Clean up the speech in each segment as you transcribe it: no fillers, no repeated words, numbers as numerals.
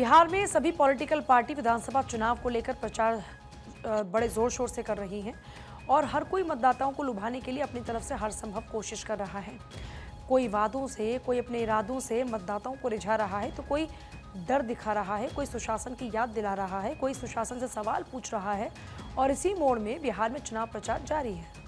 बिहार में सभी political party विधानसभा चुनाव को लेकर प्रचार बड़े जोर शोर से कर रही हैं और हर कोई मतदाताओं को लुभाने के लिए अपनी तरफ से हर संभव कोशिश कर रहा है। कोई वादों से, कोई अपने इरादों से मतदाताओं को रिझा रहा है, तो कोई डर दिखा रहा है, कोई सुशासन की याद दिला रहा है, कोई सुशासन से सवाल पूछ रहा है और इसी मोड़ में बिहार में चुनाव प्रचार जारी है।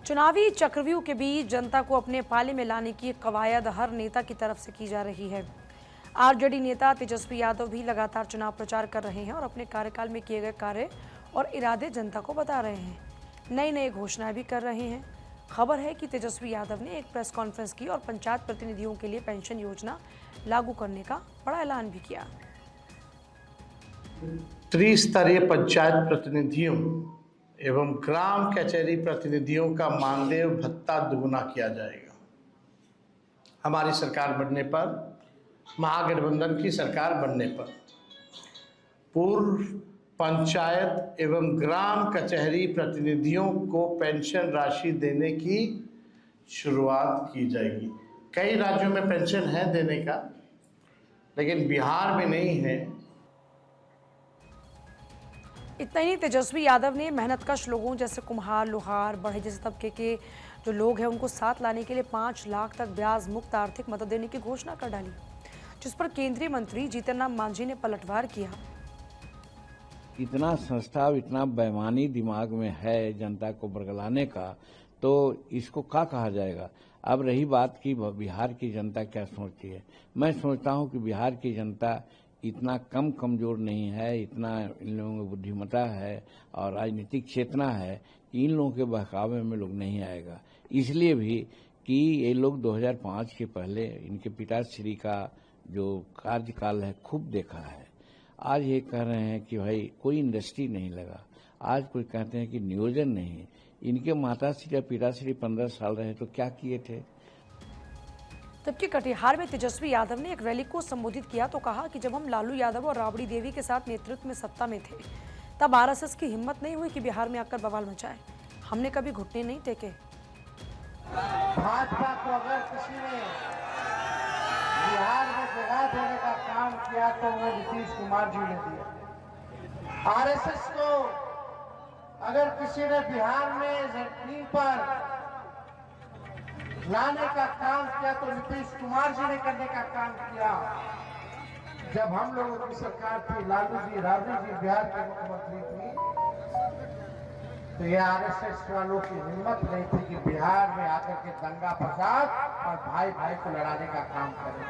चुनावी चक्रव्यूह के बीच जनता को अपने पाले में लाने की कवायद हर नेता की तरफ से की जा रही है। आरजेडी नेता तेजस्वी यादव भी लगातार चुनाव प्रचार कर रहे हैं और अपने कार्यकाल में किए गए कार्य और इरादे जनता को बता रहे हैं। नई नई घोषणाएं भी कर रहे हैं। खबर है कि तेजस्वी यादव ने एक प्रेस कॉन्फ्रेंस की और पंचायत प्रतिनिधियों के लिए पेंशन योजना लागू करने का बड़ा ऐलान भी किया। त्रिस्तरीय पंचायत प्रतिनिधियों एवं ग्राम कचहरी प्रतिनिधियों का मानदेय भत्ता दुगुना किया जाएगा। हमारी सरकार बनने पर, महागठबंधन की सरकार बनने पर पूर्व पंचायत एवं ग्राम कचहरी प्रतिनिधियों को पेंशन राशि देने की शुरुआत की जाएगी। कई राज्यों में पेंशन है देने का, लेकिन बिहार में नहीं है। इतना ही तेजस्वी यादव ने मेहनतकश लोगों जैसे कुम्हार, लोहार, बढ़ई जैसे तबके के जो लोग हैं उनको साथ लाने के लिए 5 लाख तक ब्याज मुक्त आर्थिक मदद देने की घोषणा कर डाली, जिस पर केंद्रीय मंत्री जीतन राम मांझी ने पलटवार किया। इतना संस्था, इतना बेईमानी दिमाग में है जनता को बरगलाने का, तो इसको क्या कहा जाएगा। अब रही बात कि बिहार की जनता क्या सोचती है, मैं सोचता हूं कि बिहार की जनता इतना कमजोर नहीं है, इतना इन लोगों में बुद्धिमत्ता है और राजनीतिक चेतना है कि इन लोगों के बहकावे में लोग नहीं आएगा। इसलिए भी कि ये लोग 2005 के पहले इनके पिताश्री का जो कार्यकाल है खूब देखा है। आज ये कह रहे हैं कि भाई कोई इंडस्ट्री नहीं लगा, आज कोई कहते हैं कि नियोजन नहीं। इनके माताश्री या पिताश्री 15 साल रहे तो क्या किए थे। जबकि कटिहार में तेजस्वी यादव ने एक रैली को संबोधित किया तो कहा कि जब हम लालू यादव और राबड़ी देवी के साथ नेतृत्व में सत्ता में थे, तब आरएसएस की हिम्मत नहीं हुई कि बिहार में आकर बवाल मचाए। हमने कभी घुटने नहीं टेके। भाजपा को अगर किसी ने बिहार में जगह देने का काम किया तो वो नीतीश कुमार जी ने दिया। आरएसएस को अगर किसी ने बिहार में जमीन पर लाने का काम किया तो नीतीश कुमार जी ने करने का काम किया। जब हम लोगों की सरकार थी, लालू जी, राबड़ी जी बिहार के मुख्यमंत्री थी, तो ये आरएसएस वालों की हिम्मत नहीं थी कि बिहार में आकर के दंगा फसाद और भाई भाई को लड़ाने का काम करें।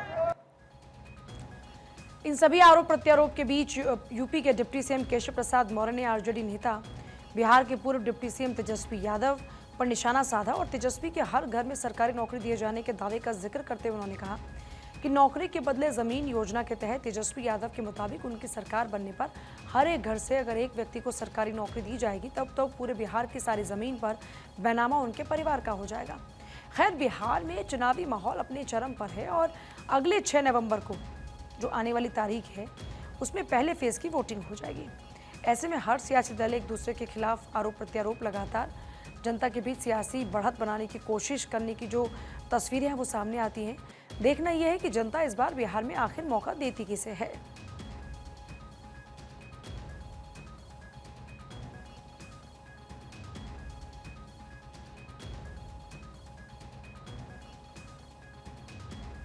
इन सभी आरोप प्रत्यारोप के बीच यूपी के डिप्टी सीएम केशव प्रसाद मौर्य ने आरजेडी नेता, बिहार के पूर्व डिप्टी सीएम तेजस्वी यादव पर निशाना साधा और तेजस्वी के हर घर में सरकारी नौकरी दिए जाने के दावे का जिक्र करते हुए उन्होंने कहा कि नौकरी के बदले जमीन योजना के तहत तेजस्वी यादव के मुताबिक उनकी सरकार बनने पर हर एक घर से अगर एक व्यक्ति को सरकारी नौकरी दी जाएगी तब तो पूरे बिहार की सारी जमीन पर बैनामा उनके परिवार का हो जाएगा। खैर, बिहार में चुनावी माहौल अपने चरम पर है और अगले 6 नवंबर को जो आने वाली तारीख है उसमें पहले फेज की वोटिंग हो जाएगी। ऐसे में हर सियासी दल एक दूसरे के खिलाफ आरोप प्रत्यारोप लगातार जनता के बीच सियासी बढ़त बनाने की कोशिश करने की जो तस्वीरें हैं वो सामने आती हैं। देखना यह है कि जनता इस बार बिहार में आखिर मौका देती किसे है।